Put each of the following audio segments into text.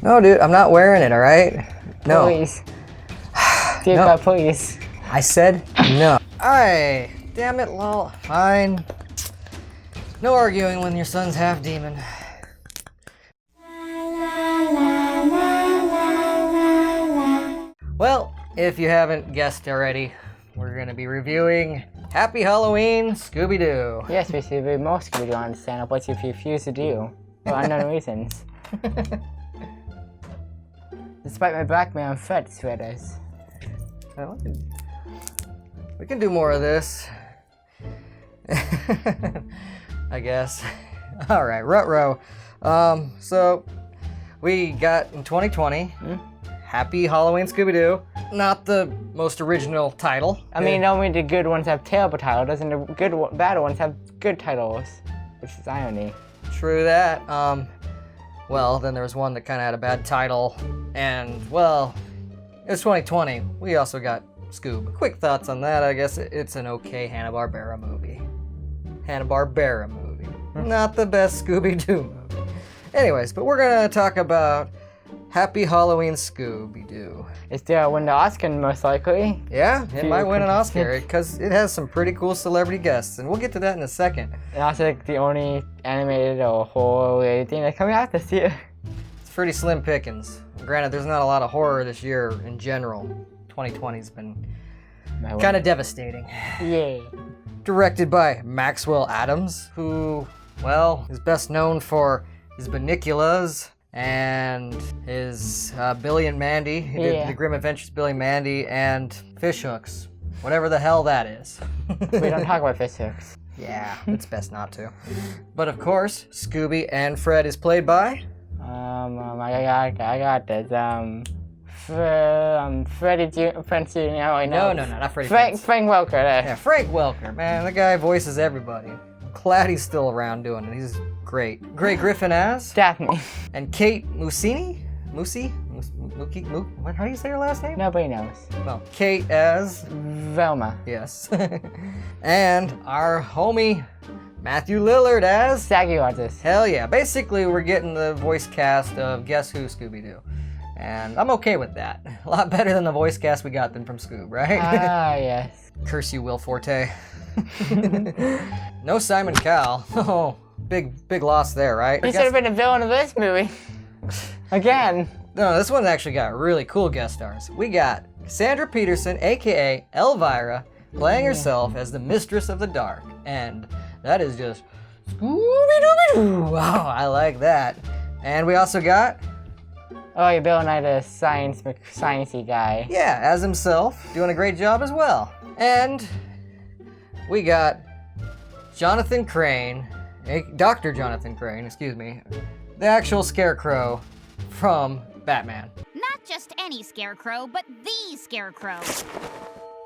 No, dude, I'm not wearing it, alright? No. Please. Dear No. God, please. I said no. Alright. Damn it, lol. Fine. No arguing when your son's half demon. Well, if you haven't guessed already, we're gonna be reviewing Happy Halloween Scooby-Doo. Yes, we see more Scooby-Doo on the channel, but you refuse to do for unknown reasons. Despite my blackmail and threat sweaters. Well, we can do more of this. I guess. Alright, Rut-Row. So, we got in 2020, Happy Halloween Scooby-Doo. Not the most original title. I mean, only the good ones have terrible titles, doesn't the bad ones have good titles? Which is irony. True that. Well, then there was one that kind of had a bad title, and, well, it was 2020. We also got Scoob. Quick thoughts on that, I guess it's an okay Hanna-Barbera movie. Hanna-Barbera movie. Not the best Scooby-Doo movie. Anyways, but we're gonna talk about Happy Halloween Scooby-Doo. It's the win the Oscar most likely. Yeah, it might win an Oscar because it has some pretty cool celebrity guests, and we'll get to that in a second. And also like, the only animated or horror thing that's coming out this year. It's pretty slim pickings. Granted, there's not a lot of horror this year in general. 2020's been kind of devastating. Yeah. Directed by Maxwell Adams, who, well, is best known for his Baniculas and his Billy and Mandy. He did The Grim Adventures of Billy and Mandy and Fish Hooks. Whatever the hell that is. We don't talk about fish hooks. Yeah, it's best not to. But of course, Scooby and Fred is played by... I got this. Freddie Jr. No, not Freddie. Frank Welker. There. Yeah, Frank Welker, man. The guy voices everybody. I'm glad he's still around doing it. He's great. Gray Griffin as Daphne. and Kate Musini? Mookie? How do you say her last name? Nobody knows. Well, Kate as Velma. yes. And our homie Matthew Lillard as Saggy Rogers. hell yeah. Basically, we're getting the voice cast of Guess Who Scooby-Doo. And I'm okay with that. A lot better than the voice cast we got than from Scoob, right? Ah, yes. Curse you, Will Forte. No Simon Cowell. Oh, big loss there, right? He should have been a villain of this movie. Again. No, this one actually got really cool guest stars. We got Sandra Peterson, aka Elvira, playing herself as the Mistress of the Dark. And that is just Scooby-Dooby-Doo. Wow, I like that. And we also got... Oh, you're Bill Nye, the sciencey guy. yeah, as himself, doing a great job as well. And we got Jonathan Crane, Dr. Jonathan Crane, excuse me, the actual Scarecrow from Batman. Not just any Scarecrow, but the Scarecrow.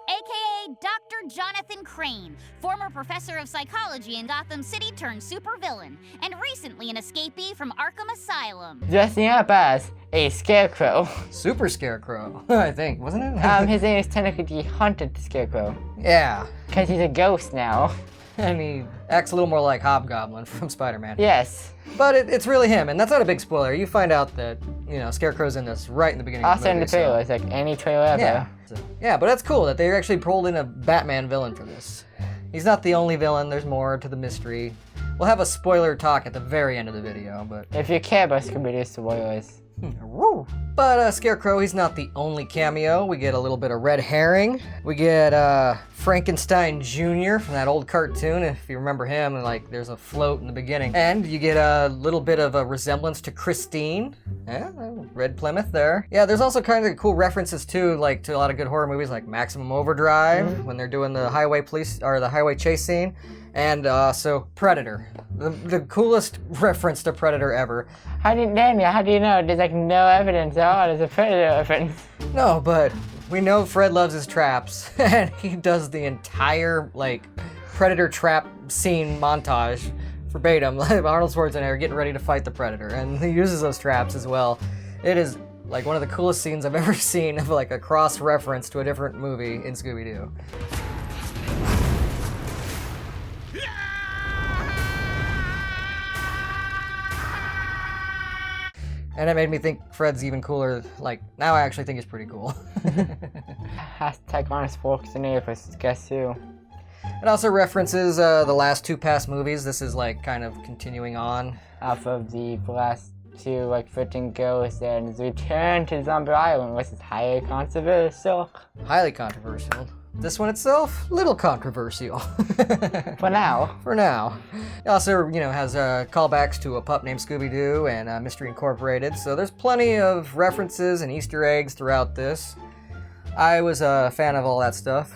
AKA Dr. Jonathan Crane, former professor of psychology in Gotham City turned supervillain, and recently an escapee from Arkham Asylum. Dressing up as a scarecrow. Super Scarecrow, I think, wasn't it? His name is technically the Haunted Scarecrow. Yeah, Because he's a ghost now. and he acts a little more like Hobgoblin from Spider-Man. Yes. But it's really him, and that's not a big spoiler. You find out that, you know, Scarecrow's in this right in the beginning of Also the in movie. the trailer, it's like any trailer ever. Yeah. Yeah, but that's cool that they actually pulled in a Batman villain for this. He's not the only villain, there's more to the mystery. We'll have a spoiler talk at the very end of the video, but... If you care about Scooby-Doo spoilers. Woo. But Scarecrow, he's not the only cameo. We get a little bit of Red Herring. We get Frankenstein Jr. from that old cartoon, if you remember him, and like there's a float in the beginning. And you get a little bit of a resemblance to Christine. Yeah, Red Plymouth there. Yeah, there's also kind of cool references too, like to a lot of good horror movies like Maximum Overdrive, when they're doing the highway chase scene. And so Predator, the coolest reference to Predator ever. How do you know? There's like no evidence at all. There's a Predator reference. No, but we know Fred loves his traps, and he does the entire like Predator trap scene montage verbatim. Arnold Schwarzenegger getting ready to fight the Predator, and he uses those traps as well. It is like one of the coolest scenes I've ever seen of like a cross reference to a different movie in Scooby-Doo. And it made me think Fred's even cooler. Like, now I actually think he's pretty cool. Hashtag honest folks and neighbors, guess who? It also references the last two past movies. This is like kind of continuing on. Off of the last two, like 13 ghosts and his return to Zombie Island, which is highly controversial. Highly controversial. This one itself, little controversial. For now. For now. It also, has callbacks to a pup named Scooby-Doo and Mystery Incorporated, so there's plenty of references and Easter eggs throughout this. I was a fan of all that stuff.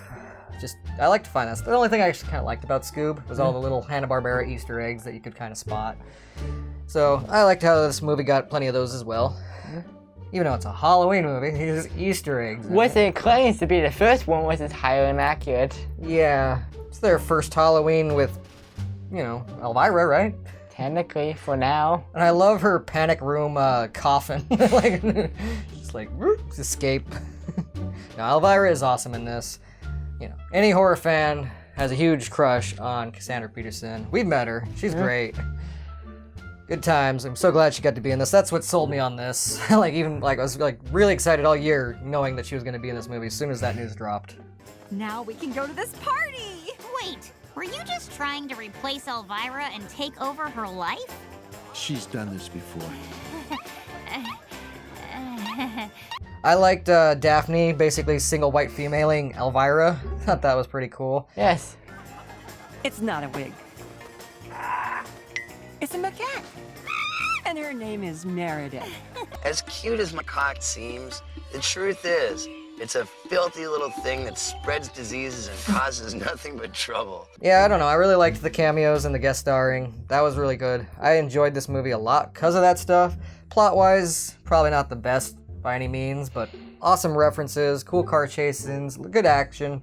I like to find that stuff. The only thing I actually kind of liked about Scoob was all the little Hanna-Barbera Easter eggs that you could kind of spot. So I liked how this movie got plenty of those as well. Even though it's a Halloween movie, there's Easter eggs. What it claims to be the first one, which is highly inaccurate. Yeah, it's their first Halloween with, Elvira, right? Technically, for now. And I love her panic room coffin. Just escape. Now, Elvira is awesome in this. Any horror fan has a huge crush on Cassandra Peterson. We've met her. She's great. Good times. I'm so glad she got to be in this. That's what sold me on this. I was really excited all year knowing that she was going to be in this movie as soon as that news dropped. Now we can go to this party! Wait, were you just trying to replace Elvira and take over her life? She's done this before. I liked Daphne basically single white femaling Elvira. Thought that was pretty cool. Yes. It's not a wig. It's a macaque. And her name is Meredith. As cute as macaque seems, the truth is, it's a filthy little thing that spreads diseases and causes nothing but trouble. Yeah, I don't know. I really liked the cameos and the guest starring. That was really good. I enjoyed this movie a lot because of that stuff. Plot-wise, probably not the best by any means, but awesome references, cool car chase scenes, good action.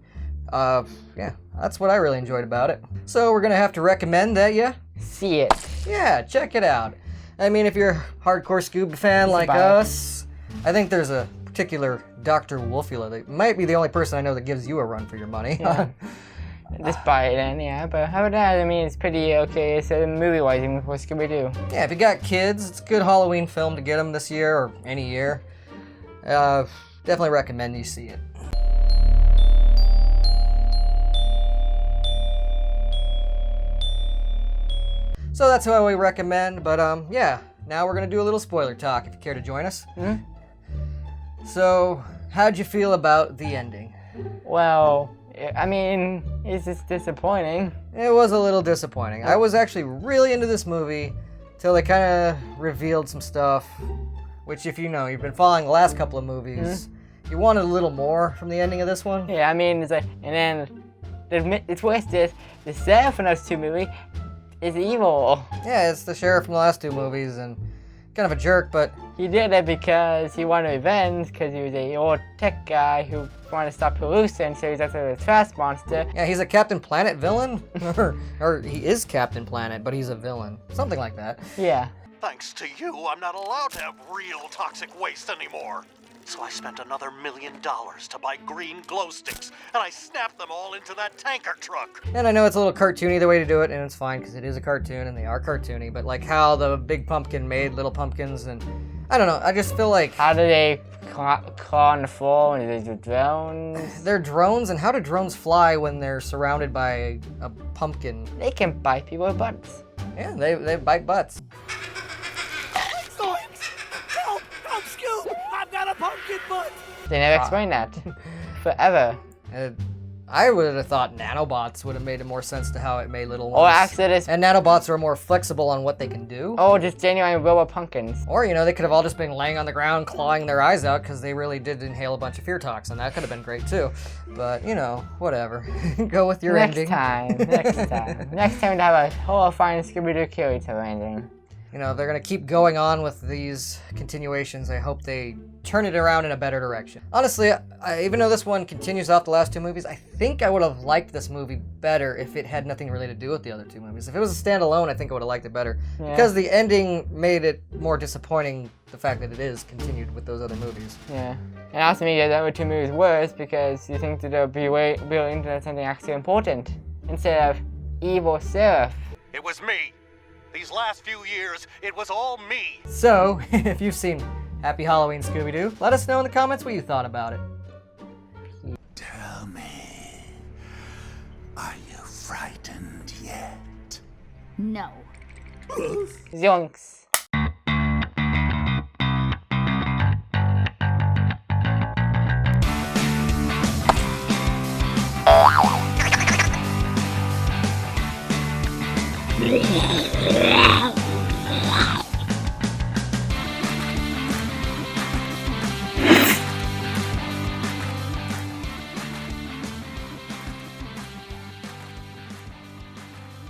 Yeah, that's what I really enjoyed about it. So we're gonna have to recommend that, yeah? See it. Yeah, check it out. I mean, if you're a hardcore Scooby fan like us, I think there's a particular Dr. Wolfula that might be the only person I know that gives you a run for your money. Yeah. Just buy it in, yeah. But how about that? I mean, it's pretty okay. It's a movie-wise even for Scooby-Doo. Yeah, if you got kids, it's a good Halloween film to get them this year or any year. Definitely recommend you see it. So that's what we recommend, but yeah, now we're gonna do a little spoiler talk if you care to join us. Mm-hmm. So, how'd you feel about the ending? Well, I mean, it's just disappointing. It was a little disappointing. I was actually really into this movie till they kind of revealed some stuff, which if you've been following the last couple of movies, you wanted a little more from the ending of this one. Yeah, I mean, it's like, and then the twist is the sheriff in those two movies is evil. Yeah, it's the sheriff from the last two movies and kind of a jerk, but... He did it because he wanted revenge, because he was a old tech guy who wanted to stop pollution, so he's after the trash monster. Yeah, he's a Captain Planet villain? or he is Captain Planet, but he's a villain. Something like that. Yeah. Thanks to you, I'm not allowed to have real toxic waste anymore. So I spent another $1 million to buy green glow sticks, and I snapped them all into that tanker truck. And I know it's a little cartoony the way to do it, and it's fine because it is a cartoon and they are cartoony, but like how the big pumpkin made little pumpkins, and I don't know, I just feel like... How do they claw on the floor? And they're drones? They're drones, and how do drones fly when they're surrounded by a pumpkin? They can bite people's butts. Yeah, they bite butts. Help! I'm Scoop! I've got a pumpkin butt! They never explain that. Forever. I would have thought nanobots would have made more sense to how it made little ones. Or actually this... And nanobots are more flexible on what they can do. Oh, just genuine robot pumpkins. Or, they could have all just been laying on the ground clawing their eyes out because they really did inhale a bunch of fear toxin. That could have been great too. But, whatever. Go with your ending. Next time. Next time to have a horrifying Scooby-Doo character ending. They're going to keep going on with these continuations. I hope they turn it around in a better direction. Honestly, even though this one continues off the last two movies, I think I would have liked this movie better if it had nothing really to do with the other two movies. If it was a standalone, I think I would have liked it better. Yeah. Because the ending made it more disappointing, the fact that it is continued with those other movies. Yeah. And also made the other two movies worse because you think that they'll be building into something actually important instead of evil sheriff. It was me. These last few years, it was all me. So, if you've seen Happy Halloween Scooby-Doo, let us know in the comments what you thought about it. Tell me, are you frightened yet? No. Zonks.